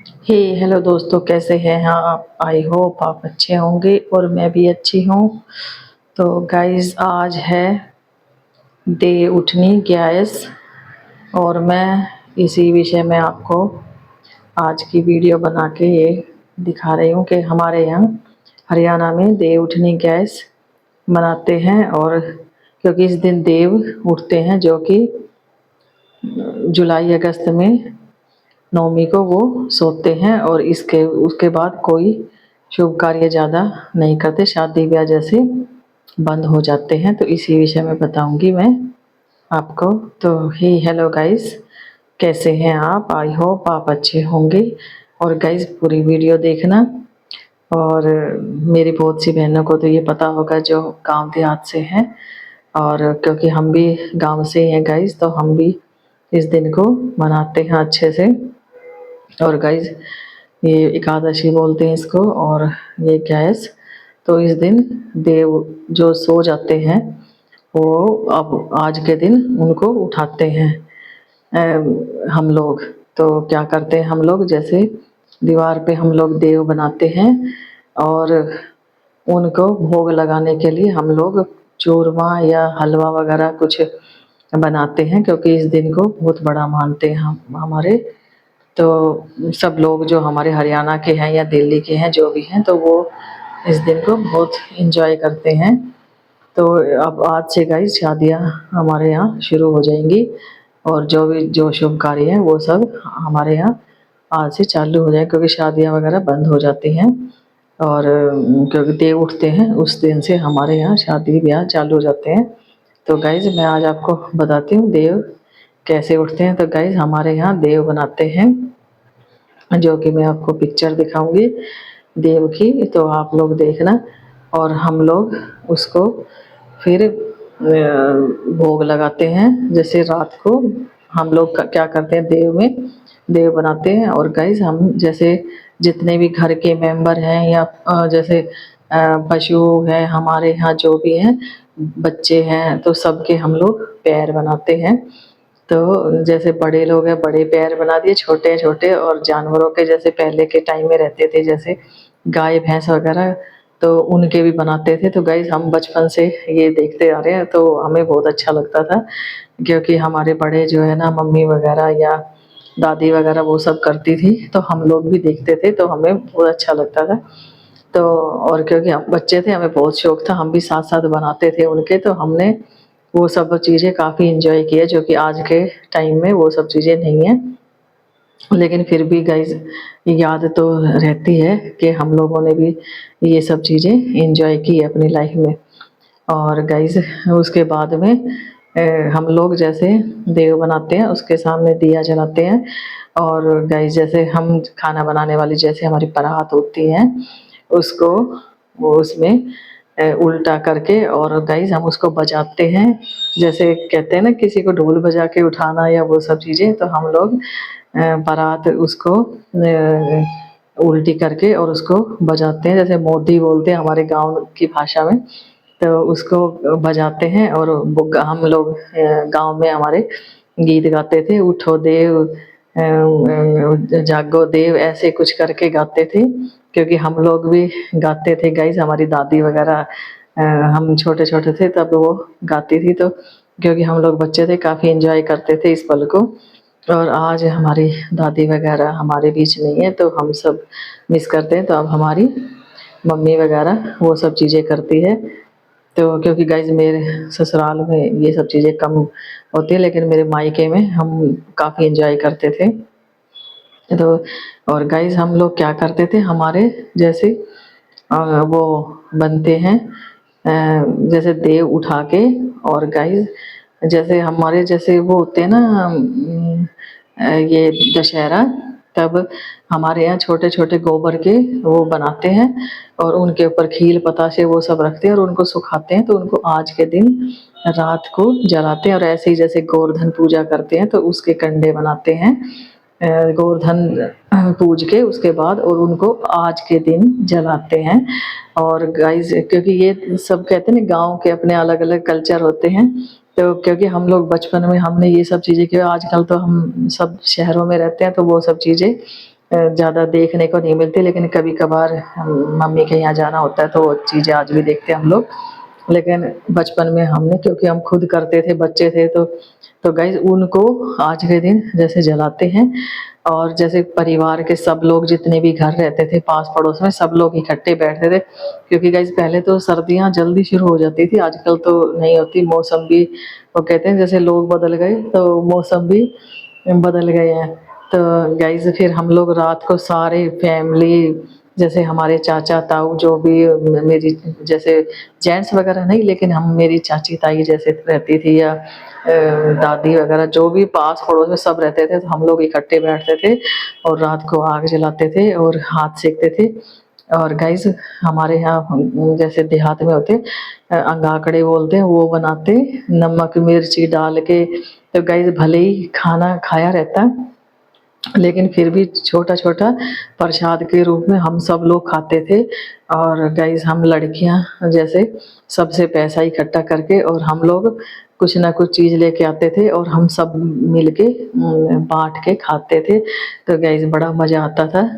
हे hello दोस्तों, कैसे हैं आप? आई होप आप अच्छे होंगे और मैं भी अच्छी हूँ। तो गाइस, आज है डे उठनी 11 और मैं इसी विषय में आपको आज की वीडियो बना के ये दिखा रही हूँ कि हमारे यहाँ हरियाणा में डे उठनी 11 मनाते हैं। और क्योंकि इस दिन देव उठते हैं, जो कि जुलाई अगस्त में नवमी को वो सोते हैं और इसके उसके बाद कोई शुभ कार्य ज़्यादा नहीं करते, शादी ब्याह जैसे बंद हो जाते हैं। तो इसी विषय में बताऊंगी मैं आपको। तो ही हेलो गाइस, कैसे हैं आप? आई होप आप अच्छे होंगे। और गाइस, पूरी वीडियो देखना। और मेरी बहुत सी बहनों को तो ये पता होगा जो गांव देहात से हैं, और क्योंकि हम भी गांव से ही हैं गाइस, तो हम भी इस दिन को मनाते हैं अच्छे से। और गाइस, ये एकादशी बोलते हैं इसको, और ये गैस। तो इस दिन देव जो सो जाते हैं, वो अब आज के दिन उनको उठाते हैं। हम लोग तो क्या करते हैं, हम लोग जैसे दीवार पे हम लोग देव बनाते हैं, और उनको भोग लगाने के लिए हम लोग चूरमा या हलवा वगैरह कुछ बनाते हैं, क्योंकि इस दिन को बहुत बड़ा मानते हैं हम हमारे। तो सब लोग जो हमारे हरियाणा के हैं या दिल्ली के हैं, जो भी हैं, तो वो इस दिन को बहुत इंजॉय करते हैं। तो अब आज से गाइस शादियां हमारे यहाँ शुरू हो जाएंगी, और जो भी जो शुभ कार्य है वो सब हमारे यहाँ आज से चालू हो जाए, क्योंकि शादियां वगैरह बंद हो जाती हैं। और क्योंकि देव उठते हैं उस दिन से हमारे यहाँ शादी ब्याह चालू हो जाते हैं। तो गाइज, मैं आज आपको बताती हूँ देव कैसे उठते हैं। तो गाइज, हमारे यहाँ देव बनाते हैं, जो कि मैं आपको पिक्चर दिखाऊंगी देव की, तो आप लोग देखना। और हम लोग उसको फिर भोग लगाते हैं। जैसे रात को हम लोग क्या करते हैं, देव बनाते हैं। और गाइस, हम जैसे जितने भी घर के मेंबर हैं, या जैसे पशु हैं हमारे यहाँ, जो भी हैं, बच्चे हैं, तो सबके हम लोग पैर बनाते हैं। तो जैसे बड़े लोग हैं, बड़े पैर बना दिए, छोटे छोटे। और जानवरों के जैसे पहले के टाइम में रहते थे, जैसे गाय भैंस वगैरह, तो उनके भी बनाते थे। तो गाइस, हम बचपन से ये देखते आ रहे हैं, तो हमें बहुत अच्छा लगता था, क्योंकि हमारे बड़े जो है ना, मम्मी वगैरह या दादी वगैरह वो सब करती थी, तो हम लोग भी देखते थे, तो हमें बहुत अच्छा लगता था। तो और क्योंकि हम बच्चे थे, हमें बहुत शौक था, हम भी साथ साथ बनाते थे उनके। तो हमने वो सब चीज़ें काफ़ी इंजॉय की है, जो कि आज के टाइम में वो सब चीज़ें नहीं है। लेकिन फिर भी गाइज, याद तो रहती है कि हम लोगों ने भी ये सब चीज़ें इंजॉय की है अपनी लाइफ में। और गाइज, उसके बाद में हम लोग जैसे देव बनाते हैं, उसके सामने दिया जलाते हैं। और गाइज, जैसे हम खाना बनाने वाली जैसे हमारी परात होती है, उसको वो उसमें उल्टा करके, और गाइज हम उसको बजाते हैं। जैसे कहते हैं ना, किसी को ढोल बजा के उठाना या वो सब चीज़ें, तो हम लोग बारात उसको उल्टी करके और उसको बजाते हैं, जैसे मोदी बोलते हैं हमारे गांव की भाषा में। तो उसको बजाते हैं, और हम लोग गांव में हमारे गीत गाते थे, उठो देव जागो देव, ऐसे कुछ करके गाते थे। क्योंकि हम लोग भी गाते थे गाइस, हमारी दादी वगैरह, हम छोटे छोटे थे तब वो गाती थी। तो क्योंकि हम लोग बच्चे थे, काफ़ी इंजॉय करते थे इस पल को। और आज हमारी दादी वगैरह हमारे बीच नहीं है, तो हम सब मिस करते हैं। तो अब हमारी मम्मी वगैरह वो सब चीज़ें करती है। तो क्योंकि गाइज, मेरे ससुराल में ये सब चीज़ें कम होती है, लेकिन मेरे मायके में हम काफ़ी इंजॉय करते थे। तो और गाइज, हम लोग क्या करते थे, हमारे जैसे वो बनते हैं, जैसे देव उठा के। और गाइज, जैसे हमारे जैसे वो होते हैं ना, ये दशहरा, तब हमारे यहाँ छोटे छोटे गोबर के वो बनाते हैं, और उनके ऊपर खील बताशे वो सब रखते हैं, और उनको सुखाते हैं। तो उनको आज के दिन रात को जलाते हैं। और ऐसे ही जैसे गोवर्धन पूजा करते हैं, तो उसके कंडे बनाते हैं गोवर्धन पूज के उसके बाद, और उनको आज के दिन जलाते हैं। और गाइस, क्योंकि ये सब कहते हैं ना, गांव के अपने अलग अलग कल्चर होते हैं। तो क्योंकि हम लोग बचपन में हमने ये सब चीज़ें की, आजकल तो हम सब शहरों में रहते हैं, तो वो सब चीज़ें ज़्यादा देखने को नहीं मिलती, लेकिन कभी कभार मम्मी के यहाँ जाना होता है तो वो चीज़ें आज भी देखते हैं हम लोग। लेकिन बचपन में हमने, क्योंकि हम खुद करते थे, बच्चे थे, तो गाइस उनको आज के दिन जैसे जलाते हैं, और जैसे परिवार के सब लोग जितने भी घर रहते थे पास पड़ोस में, सब लोग इकट्ठे बैठते थे। क्योंकि गाइस पहले तो सर्दियाँ जल्दी शुरू हो जाती थी, आजकल तो नहीं होती। मौसम भी, वो कहते हैं जैसे लोग बदल गए तो मौसम भी बदल गए हैं। तो गाइस फिर हम लोग रात को सारे फैमिली, जैसे हमारे चाचा ताऊ जो भी, मेरी जैसे जेंट्स वगैरह नहीं, लेकिन हम, मेरी चाची ताई जैसे रहती थी, या दादी वगैरह जो भी पास पड़ोस में सब रहते थे, तो हम लोग इकट्ठे बैठते थे और रात को आग जलाते थे और हाथ सेकते थे। और गाइस हमारे यहाँ जैसे देहात में होते अंगाकड़े बोलते हैं, वो बनाते नमक मिर्ची डाल के। तो गाइस भले ही खाना खाया रहता, लेकिन फिर भी छोटा छोटा प्रसाद के रूप में हम सब लोग खाते थे। और गाइस हम लड़कियां जैसे सबसे पैसा इकट्ठा करके, और हम लोग कुछ ना कुछ चीज़ लेके आते थे और हम सब मिलके बांट के खाते थे। तो गाइस बड़ा मज़ा आता था।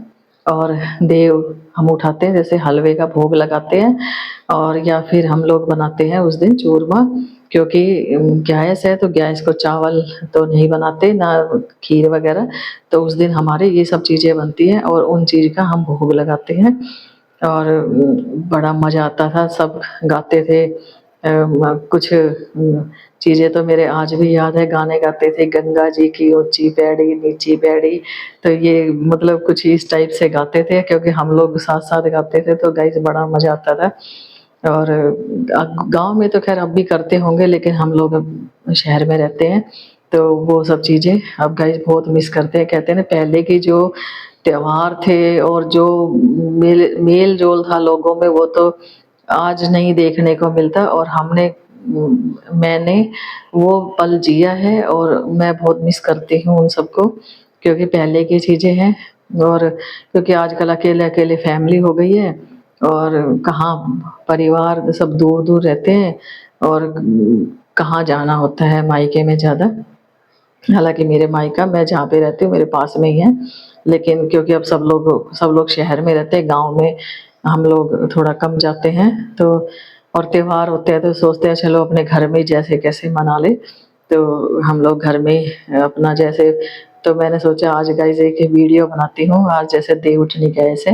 और देव हम उठाते हैं, जैसे हलवे का भोग लगाते हैं, और या फिर हम लोग बनाते हैं उस दिन चूरमा। क्योंकि गैस है तो गैस को चावल तो नहीं बनाते ना, खीर वगैरह। तो उस दिन हमारे ये सब चीज़ें बनती हैं और उन चीज़ का हम भोग लगाते हैं। और बड़ा मज़ा आता था, सब गाते थे। कुछ चीज़ें तो मेरे आज भी याद है, गाने गाते थे, गंगा जी की ऊंची पैड़ी नीची पैड़ी। तो ये मतलब कुछ इस टाइप से गाते थे, क्योंकि हम लोग साथ साथ गाते थे, तो गाइस बड़ा मज़ा आता था। और गांव में तो खैर अब भी करते होंगे, लेकिन हम लोग अब शहर में रहते हैं, तो वो सब चीज़ें अब गाइस बहुत मिस करते हैं। कहते हैं ना, पहले की जो त्योहार थे और जो मेल मेल जोल था लोगों में, वो तो आज नहीं देखने को मिलता। और मैंने वो पल जिया है और मैं बहुत मिस करती हूँ उन सबको, क्योंकि पहले की चीज़ें हैं। और क्योंकि आजकल अकेले अकेले फैमिली हो गई है, और कहाँ परिवार सब दूर दूर रहते हैं, और कहाँ जाना होता है मायके में ज़्यादा। हालांकि मेरे मायका, मैं जहाँ पे रहती हूँ मेरे पास में ही है, लेकिन क्योंकि अब सब लोग शहर में रहते हैं, गांव में हम लोग थोड़ा कम जाते हैं। तो और त्योहार होते हैं तो सोचते हैं चलो अपने घर में ही जैसे कैसे मना ले। तो हम लोग घर में ही अपना जैसे, तो मैंने सोचा आज गाइस एक वीडियो बनाती हूँ, आज जैसे देव उठनी कैसे,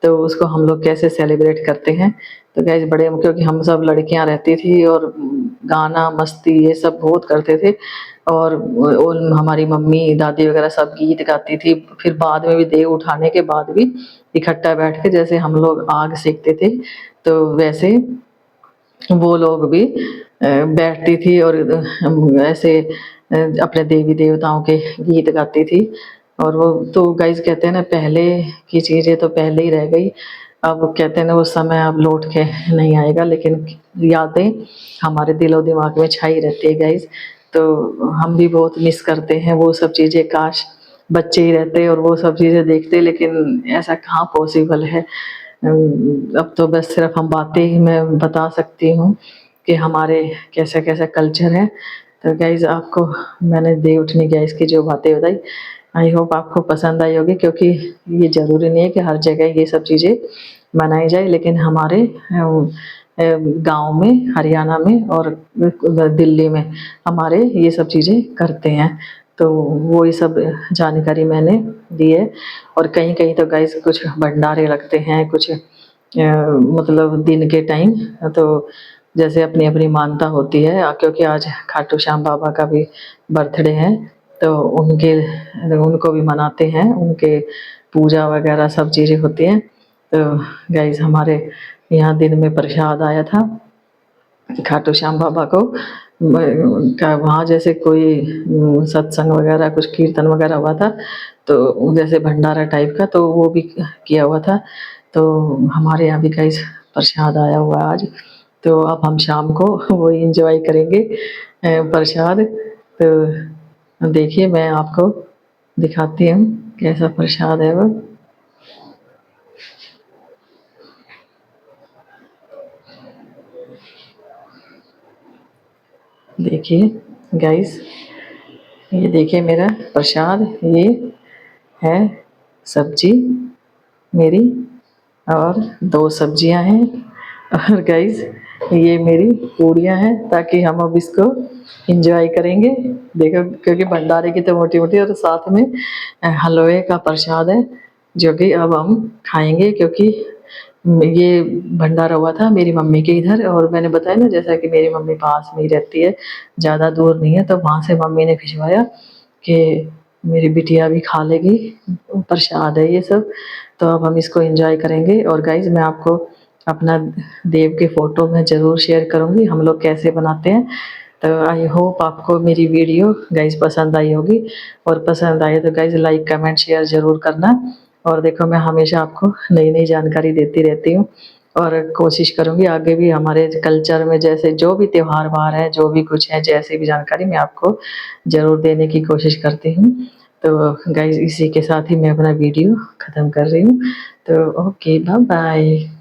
तो उसको हम लोग कैसे सेलिब्रेट करते हैं। तो गाइस बड़े, क्योंकि हम सब लड़कियां रहती थी और गाना मस्ती ये सब बहुत करते थे। और हमारी मम्मी दादी वगैरह सब गीत गाती थी। फिर बाद में भी देव उठाने के बाद भी इकट्ठा बैठ के जैसे हम लोग आग सेकते थे, तो वैसे वो लोग भी बैठती थी और ऐसे अपने देवी देवताओं के गीत गाती थी। और वो तो गाइस कहते हैं ना, पहले की चीज़ें तो पहले ही रह गई। अब कहते हैं ना, वो समय अब लौट के नहीं आएगा, लेकिन यादें हमारे दिलो दिमाग में छाई रहती है गाइस। तो हम भी बहुत मिस करते हैं वो सब चीज़ें, काश बच्चे ही रहते और वो सब चीज़ें देखते, लेकिन ऐसा कहाँ पॉसिबल है। अब तो बस सिर्फ हम बातें ही मैं बता सकती हूँ कि हमारे कैसा कैसा कल्चर है। तो गाइज आपको मैंने देव उठनी गैस की जो बातें बताई, आई होप आपको पसंद आई होगी, क्योंकि ये ज़रूरी नहीं है कि हर जगह ये सब चीज़ें मनाई जाए, लेकिन हमारे गांव में, हरियाणा में और दिल्ली में हमारे ये सब चीज़ें करते हैं। तो वो ये सब जानकारी मैंने दी है। और कहीं कहीं तो गाइस कुछ भंडारे लगते हैं, कुछ मतलब दिन के टाइम। तो जैसे अपनी अपनी मानता होती है, क्योंकि आज खाटू श्याम बाबा का भी बर्थडे है, तो उनके उनको भी मनाते हैं, उनके पूजा वगैरह सब चीज़ें होती हैं। तो गाइस हमारे यहाँ दिन में प्रसाद आया था खाटू श्याम बाबा को, का वहाँ जैसे कोई सत्संग वगैरह कुछ कीर्तन वगैरह हुआ था, तो जैसे भंडारा टाइप का, तो वो भी किया हुआ था। तो हमारे यहाँ भी गाइस प्रसाद आया हुआ है आज। तो अब हम शाम को वो इंजॉय करेंगे प्रसाद। तो देखिए मैं आपको दिखाती हूँ कैसा प्रसाद है वो। देखिए गाइस, ये देखिए मेरा प्रसाद ये है। सब्जी मेरी और 2 सब्जियां हैं और गाइस ये मेरी पूड़ियाँ हैं ताकि हम अब इसको एंजॉय करेंगे। देखो क्योंकि भंडारे की तो मोटी-मोटी और साथ में हलवे का प्रसाद है जो कि अब हम खाएँगे क्योंकि ये भंडारा हुआ था मेरी मम्मी के इधर और मैंने बताया ना जैसा कि मेरी मम्मी पास में ही रहती है, ज़्यादा दूर नहीं है तो वहाँ से मम्मी ने भिजवाया कि मेरी बिटिया भी खा लेगी, प्रसाद है ये सब। तो अब हम इसको एंजॉय करेंगे और गाइस मैं आपको अपना देव के फ़ोटो मैं ज़रूर शेयर करूँगी हम लोग कैसे बनाते हैं। तो आई होप आपको मेरी वीडियो गाइस पसंद आई होगी और पसंद आए तो गाइस लाइक कमेंट शेयर ज़रूर करना। और देखो मैं हमेशा आपको नई-नई जानकारी देती रहती हूँ और कोशिश करूँगी आगे भी हमारे कल्चर में जैसे जो भी त्योहार-वार है, जो भी कुछ है, जैसी भी जानकारी मैं आपको ज़रूर देने की कोशिश करती हूँ। तो गाइस इसी के साथ ही मैं अपना वीडियो ख़त्म कर रही हूँ। तो ओके, बाय-बाय।